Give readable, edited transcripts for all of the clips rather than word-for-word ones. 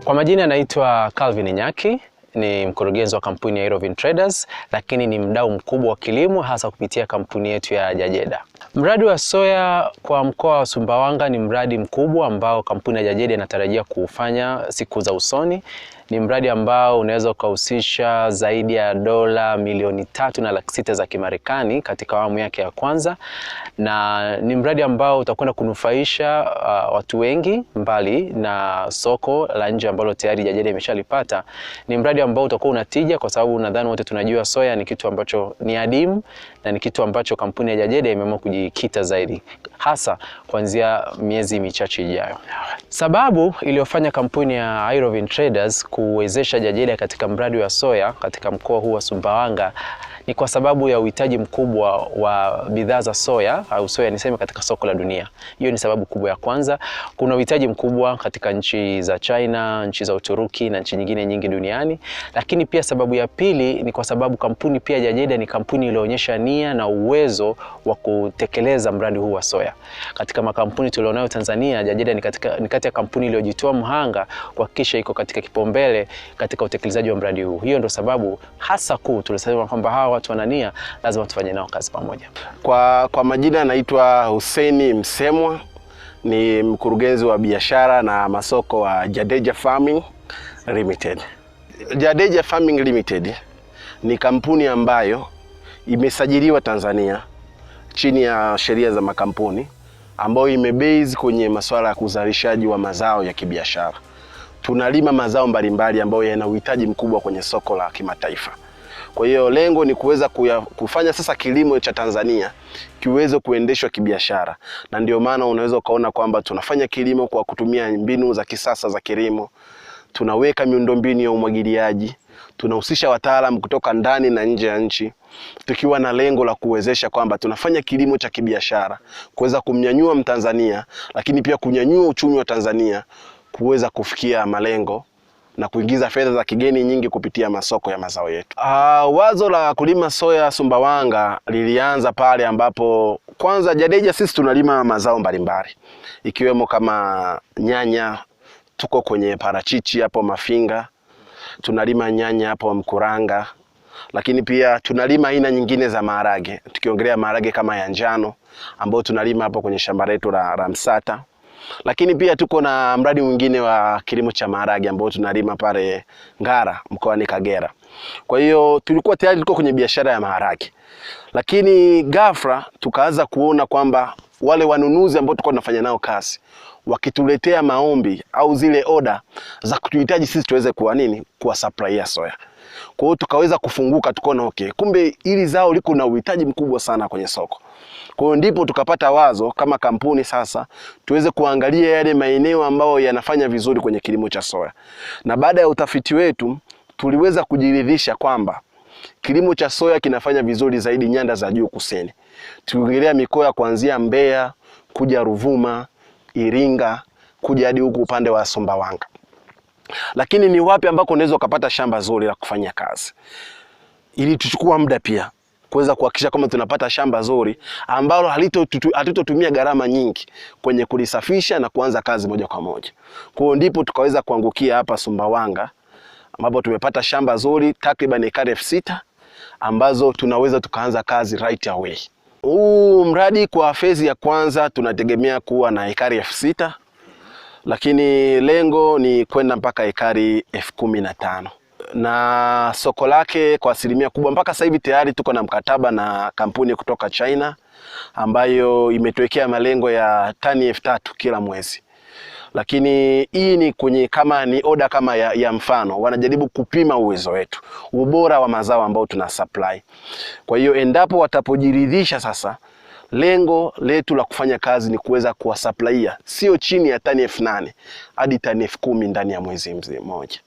Kwa majina naitwa Calvin Nyaki, ni mkurugenzi wa kampuni ya Irovin Traders, lakini ni mdau mkubwa wa kilimo hasa kupitia kampuni yetu ya Jadeja. Mradi wa soya kwa mkoa wa Sumbawanga ni mradi mkubwa ambao kampuni ya Jadeja inatarajia kufanya siku za usoni. Ni mradi ambao unaweza kuhusisha zaidi ya dola milioni 3.6 za Kimarekani katika awamu yake ya kwanza, na ni mradi ambao utakwenda kunufaisha watu wengi mbali na soko la nje ambalo tayari Jadeja imeshalipata. Ni mradi ambao utakuwa unatija kwa sababu nadhani wote tunajua soya ni kitu ambacho ni adimu na ni kitu ambacho kampuni ya Jadeja imeamua kujikita zaidi hasa kuanzia miezi michache ijayo. Sababu iliyofanya kampuni ya Irovin Traders kuwezesha Jadeja katika mradi wa soya katika mkoa huu wa Sumbawanga ni kwa sababu ya uhitaji mkubwa wa bidhaa za soya au soya niseme katika soko la dunia. Hiyo ni sababu kubwa ya kwanza. Kuna uhitaji mkubwa katika nchi za China, nchi za Uturuki na nchi nyingine nyingi duniani. Lakini pia sababu ya pili ni kwa sababu kampuni pia Jadeja ni kampuni iliyoonyesha nia na uwezo wa kutekeleza mradi huu wa soya. Katika makampuni tulionayo Tanzania, Jadeja ni kati ya kampuni iliyojitoa mhanga kuhakikisha iko katika kipaumbele katika utekelezaji wa mradi huu. Hiyo ndio sababu hasa kuu tulisema kwamba hawa watu wanania lazima tufanye nao kazi pamoja. Kwa majina naitwa Hussein Msemwa, ni mkurugenzi wa biashara na masoko wa Jadeja Farming Limited. Jadeja Farming Limited ni kampuni ambayo imesajiliwa Tanzania chini ya sheria za makampuni, ambayo imebase kwenye masuala ya uzalishaji wa mazao ya kibiashara. Tunalima mazao mbalimbali ambayo yana uhitaji mkubwa kwenye soko la kimataifa. Kwa hiyo lengo ni kuweza kufanya sasa kilimo cha Tanzania kiweze kuendeshwa kibiashara, na ndio maana unaweza ukaona kwamba tunafanya kilimo kwa kutumia mbinu za kisasa za kilimo. Tunaweka miundombinu ya umwagiliaji, tunahusisha wataalamu kutoka ndani na nje ya nchi, tukiwa na lengo la kuwezesha kwamba tunafanya kilimo cha kibiashara, kuweza kumnyanyua Mtanzania, lakini pia kunyanyua uchumi wa Tanzania kuweza kufikia malengo na kuingiza fedha za kigeni nyingi kupitia masoko ya mazao yetu. Wazo la kulima soya Sumbawanga lilianza pale ambapo kwanza Jadeja sisi tunalima mazao mbalimbali ikiwemo kama nyanya, tuko kwenye parachichi hapo Mafinga, tunalima nyanya hapo Mkuranga, lakini pia tunalima aina nyingine za maharage. Tukiongelea maharage kama ya njano ambao tunalima hapo kwenye shamba letu la Msata. Lakini pia tuko na mradi mwingine wa kilimo cha maharage ambao tunalima pale Ngara mkoani Kagera. Kwa hiyo tulikuwa tayari tuko kwenye biashara ya maharage. Lakini ghafla tukaanza kuona kwamba wale wanunuzi ambao tulikuwa tunafanya nao kazi wakituletea maombi au zile order za kutuhitaji sisi tuweze kuwa supply ya soya. Kwa hiyo tukaweza kufunguka, tukaona okay, kumbe hili zao liko na uhitaji mkubwa sana kwenye soko. Kwa hiyo ndipo tukapata wazo kama kampuni sasa tuweze kuangalia yale maeneo ambayo yanafanya vizuri kwenye kilimo cha soya. Na baada ya utafiti wetu tuliweza kujiridhisha kwamba kilimo cha soya kinafanya vizuri zaidi nyanda za juu kusini. Tukiongelea mikoa kuanzia Mbeya, kuja Ruvuma, Iringa, kuja hadi huku upande wa Sumbawanga. Lakini ni wapi ambako unaweza kupata shamba zuri la kufanya kazi? Ili tuchukua muda pia kuweza kuhakikisha kama tunapata shamba zuri ambalo hatutotumia gharama nyingi kwenye kulisafisha na kuanza kazi moja kwa moja. Kwa hiyo ndipo tukaweza kuangukia hapa Sumbawanga ambapo tumepata shamba zuri takriban ekari 6,000 ambazo tunaweza tukaanza kazi right away. Huu mradi kwa phase ya kwanza tunategemea kuwa na ekari 6,000, lakini lengo ni kwenda mpaka ekari 15,000. Na soko lake kwa asilimia kubwa mpaka sasa hivi tayari tuko na mkataba na kampuni kutoka China ambayo imetuwekea malengo ya tani 3,000 kila mwezi. Lakini hii ni kwenye kama ni order kama ya mfano, wanajaribu kupima uwezo wetu, ubora wa mazao ambao tuna supply. Kwa hiyo endapo watapojiridhisha sasa, lengo letu la kufanya kazi ni kuweza kuwasupplyia sio chini ya tani 8,000 hadi tani 10,000 ndani ya mwezi mmoja.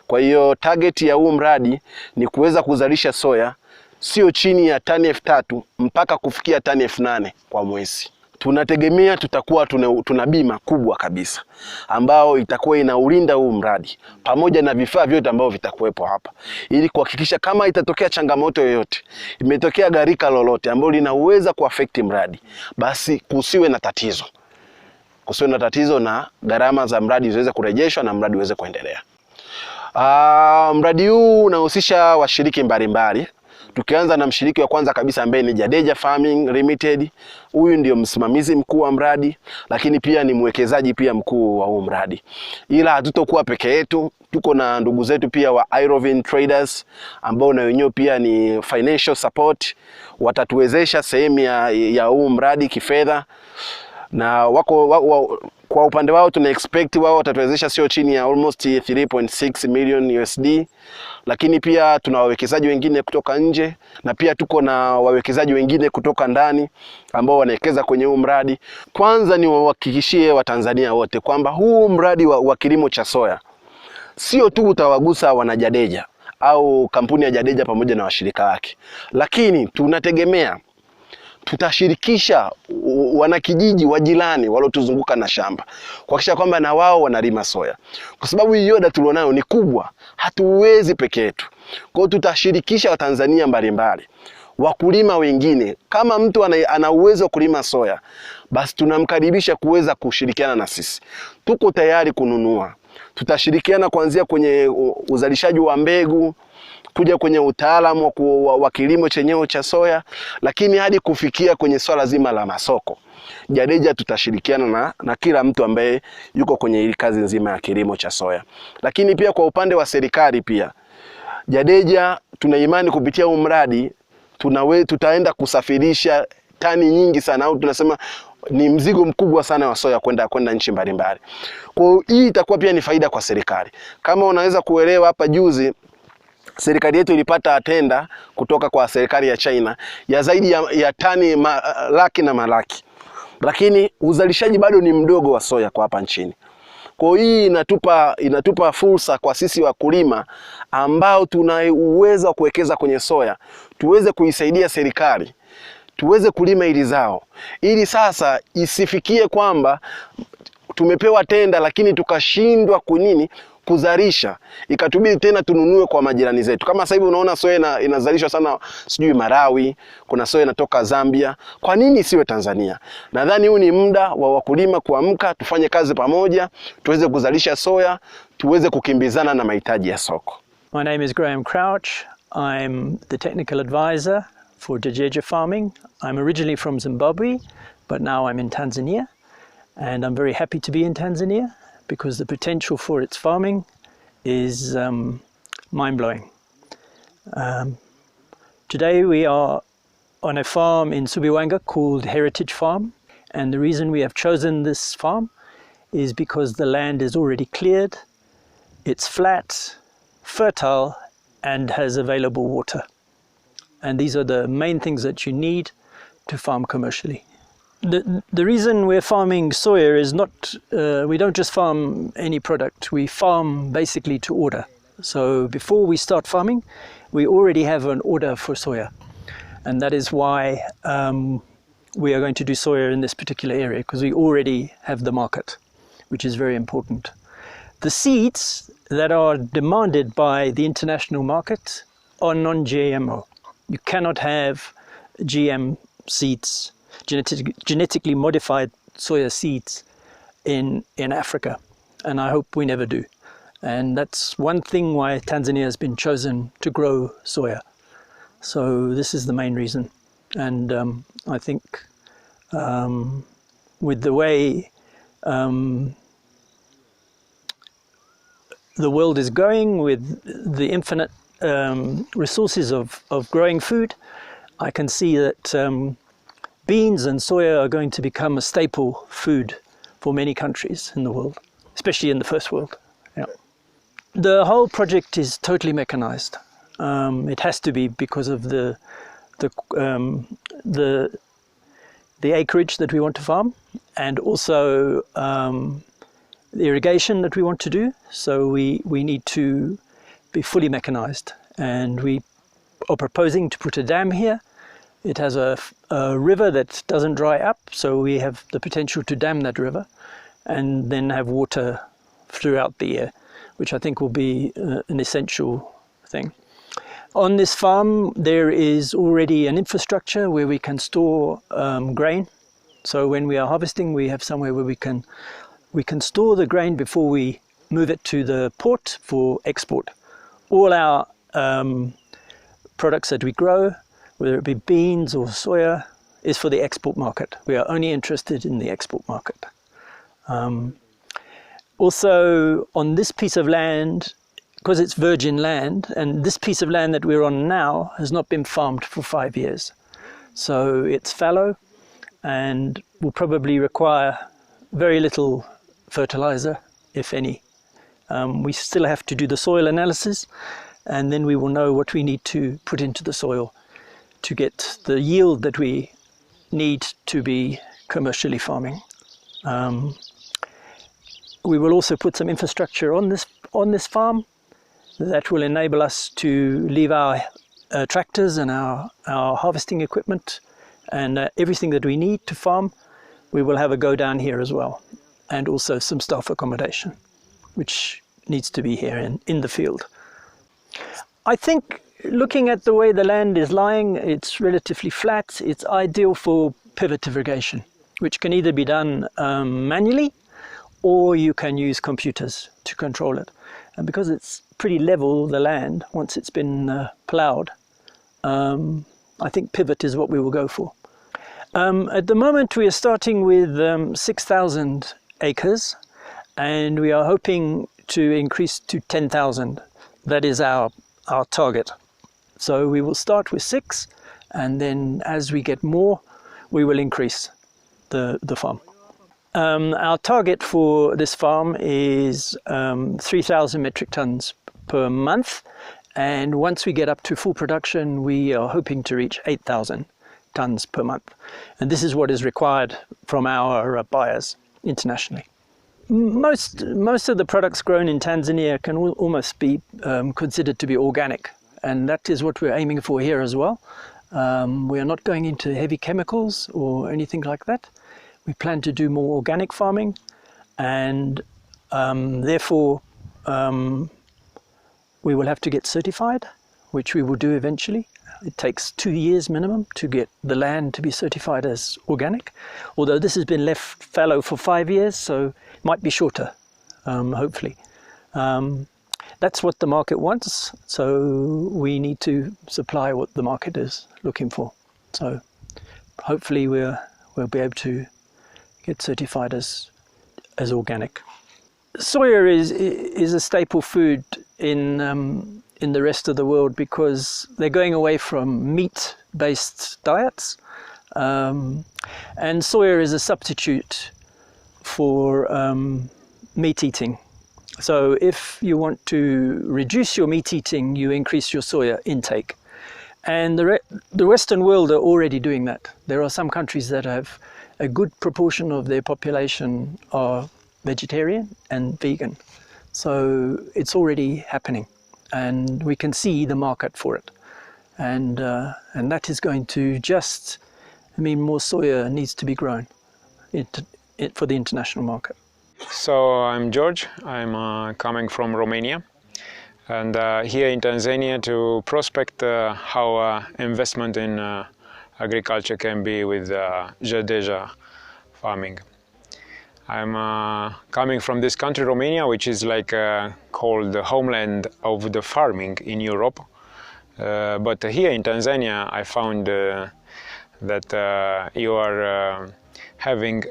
Kwa hiyo target ya huu mradi ni kuweza kuzalisha soya sio chini ya tani 3,000 mpaka kufikia tani 8,000 kwa mwezi. Tunategemea tutakuwa tuna bima kubwa kabisa ambao itakuwa inaulinda huu mradi pamoja na vifaa vyote ambavyo vitakuwepo hapa, ili kuhakikisha kama itatokea changamoto yoyote, imetokea gharika lolote ambalo linaweza kuaffect mradi, basi kusiwe na tatizo. kusiwe na tatizo na gharama za mradi ziweze kurejeshwa na mradi uweze kuendelea. Mradi huu unahusisha washiriki mbalimbali. Tukianza na mshiriki wa kwanza kabisa ambaye ni Jadeja Farming Limited. Huyu ndio msimamizi mkuu wa mradi, lakini pia ni mwekezaji pia mkuu wa huu mradi. Ila hatutokuwa peke yetu, tuko na ndugu zetu pia wa Irovin Traders ambao na wenyewe pia ni financial support, watatuwezesha sehemu ya huu mradi kifedha, na kwa upande wao tuna expect wao watatuwezesha sio chini ya almost 3.6 million USD. Lakini pia tuna wawekezaji wengine kutoka nje, na pia tuko na wawekezaji wengine kutoka ndani ambao wanawekeza kwenye huu mradi. Kwanza ni wahakikishie Watanzania wote kwamba huu mradi wa kilimo cha soya sio tu utawagusa wanajadeja au kampuni ya Jadeja pamoja na washirika wake, lakini tunategemea tutashirikisha wanakijiji wa jirani walotuzunguka na shamba kuhakikisha kwamba na wao wanalima soya, kwa sababu hii yoda tulionayo ni kubwa, hatuwezi peke yetu. Kwa hiyo tutashirikisha Watanzania mbalimbali, wakulima wengine. Kama mtu ana uwezo wa kulima soya, basi tunamkaribisha kuweza kushirikiana na sisi. Tuko tayari kununua. Tutashirikiana kuanzia kwenye uzalishaji wa mbegu, kuja kwenye utaalamu wa kilimo chenyewe cha soya, lakini hadi kufikia kwenye swala zima la masoko. Jadeja tutashirikiana na kila mtu ambaye yuko kwenye hili kazi nzima ya kilimo cha soya. Lakini pia kwa upande wa serikali pia, Jadeja tuna imani kupitia huu mradi tutaenda kusafirisha tani nyingi sana, au tunasema ni mzigo mkubwa sana wa soya kwenda nchi mbalimbali. Kwa hiyo hii itakuwa pia ni faida kwa serikali. Kama unaweza kuelewa, hapa juzi serikali yetu ilipata tenda kutoka kwa serikali ya China ya zaidi ya tani laki na malaki, lakini uzalishaji bado ni mdogo wa soya kwa hapa nchini. Kwa hii inatupa fursa kwa sisi wakulima ambao tuna uwezo wa kuwekeza kwenye soya, tuweze kuisaidia serikali, tuweze kulima ili zao, ili sasa isifikie kwamba tumepewa tenda lakini tukashindwa kuzalisha, ikatubidi tena tununue kwa majirani zetu. Kama sasa hivi unaona soya inazalishwa sana sijui Malawi, kuna soya inatoka Zambia. Kwa nini isiwe Tanzania? Nadhani huu ni muda wa wakulima kuamka, tufanye kazi pamoja, tuweze kuzalisha soya, tuweze kukimbizana na mahitaji ya soko. My name is Graham Crouch. I'm the technical advisor for Jadeja Farming. I'm originally from Zimbabwe, but now I'm in Tanzania, and I'm very happy to be in Tanzania because the potential for its farming is mind-blowing. Today we are on a farm in Sumbawanga called Heritage Farm, and the reason we have chosen this farm is because the land is already cleared, it's flat, fertile, and has available water. And these are the main things that you need to farm commercially. The reason we're farming soya is not, we don't just farm any product, we farm basically to order. So before we start farming, we already have an order for soya. And that is why we are going to do soya in this particular area, because we already have the market, which is very important. The seeds that are demanded by the international market are non-GMO. You cannot have GM seeds, genetically modified soya seeds in Africa, and I hope we never do. And that's one thing why Tanzania has been chosen to grow soya. So this is the main reason. And I think with the way the world is going, with the infinite resources of growing food, I can see that beans and soya are going to become a staple food for many countries in the world, especially in the first world. Yeah. The whole project is totally mechanized. It has to be because of the acreage that we want to farm, and also the irrigation that we want to do. So we need to be fully mechanized, and we are proposing to put a dam here. It has a river that doesn't dry up, so we have the potential to dam that river and then have water throughout the year, which I think will be an essential thing. On this farm there is already an infrastructure where we can store grain, So when we are harvesting, we have somewhere where we can store the grain before we move it to the port for export. All our products that we grow, whether it be beans or soya, is for the export market. We are only interested in the export market. Also, on this piece of land, because it's virgin land, and this piece of land that we're on now has not been farmed for 5 years. So it's fallow and will probably require very little fertilizer, if any. We still have to do the soil analysis, and then we will know what we need to put into the soil to get the yield that we need to be commercially farming. We will also put some infrastructure on this farm that will enable us to leave our tractors and our harvesting equipment and everything that we need to farm. We will have a go down here as well, and also some staff accommodation, which needs to be here in the field. I think, looking at the way the land is lying, it's relatively flat. It's ideal for pivot irrigation, which can either be done manually, or you can use computers to control it. And because it's pretty level, the land, once it's been ploughed, I think pivot is what we will go for. At the moment we are starting with 6,000 acres, and we are hoping to increase to 10,000. That is our target. So we will start with 6, and then as we get more, we will increase the farm. Our target for this farm is 3,000 metric tons per month, and once we get up to full production, we are hoping to reach 8,000 tons per month. And this is what is required from our buyers internationally. Most of the products grown in Tanzania can almost be considered to be organic, and that is what we're aiming for here as well. We are not going into heavy chemicals or anything like that. We plan to do more organic farming, and therefore we will have to get certified, which we will do eventually. It takes 2 years minimum to get the land to be certified as organic, although this has been left fallow for 5 years, so it might be shorter, hopefully. That's what the market wants, so we need to supply what the market is looking for. So hopefully we'll be able to get certified as organic. Soya is a staple food in the rest of the world because they're going away from meat-based diets, and soya is a substitute for meat eating. So if you want to reduce your meat eating, you increase your soya intake. And the Western world are already doing that. There are some countries that have a good proportion of their population are vegetarian and vegan. So it's already happening, and we can see the market for it. And that is going to more soya needs to be grown for the international market. So I'm George, I'm coming from Romania, and here in Tanzania to prospect how investment in agriculture can be with Jadeja farming. I'm coming from this country, Romania, which is like called the homeland of the farming in Europe. But here in Tanzania, I found that you are having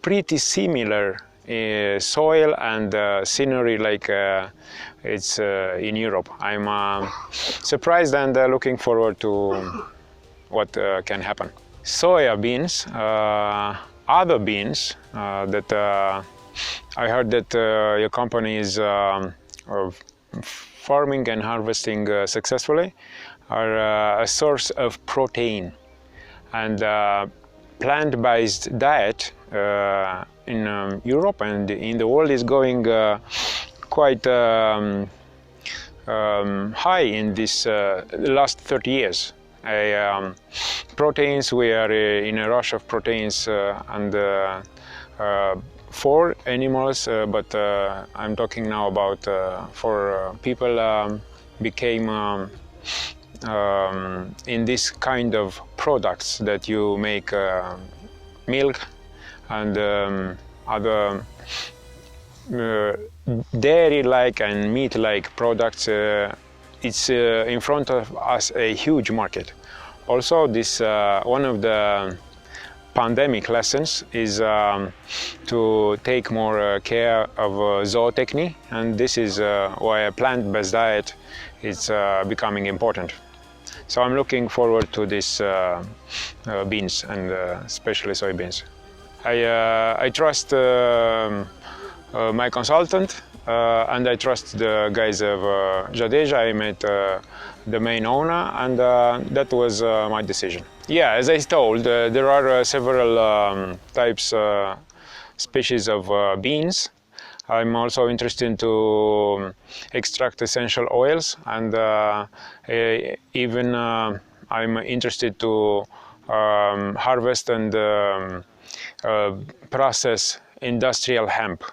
pretty similar soil and scenery like it's in Europe. I'm surprised and looking forward to what can happen. Soya beans, other beans that I heard that your company is farming and harvesting successfully, are a source of protein, and plant-based diet in Europe and in the world is going quite high in this last 30 years. Proteins, we are in a rush of proteins and for animals, but I'm talking now about for people became in this kind of products that you make milk and other dairy-like and meat-like products. It's in front of us a huge market. Also, this one of the pandemic lessons is to take more care of zootechny, and this is why a plant-based diet is becoming important. So I'm looking forward to this beans, and especially soybeans. I trust my consultant, and I trust the guys of Jadeja. I met the main owner, and that was my decision. Yeah, as I told, there are several types, species of beans. I'm also interested to extract essential oils, and even I'm interested to harvest and process industrial hemp.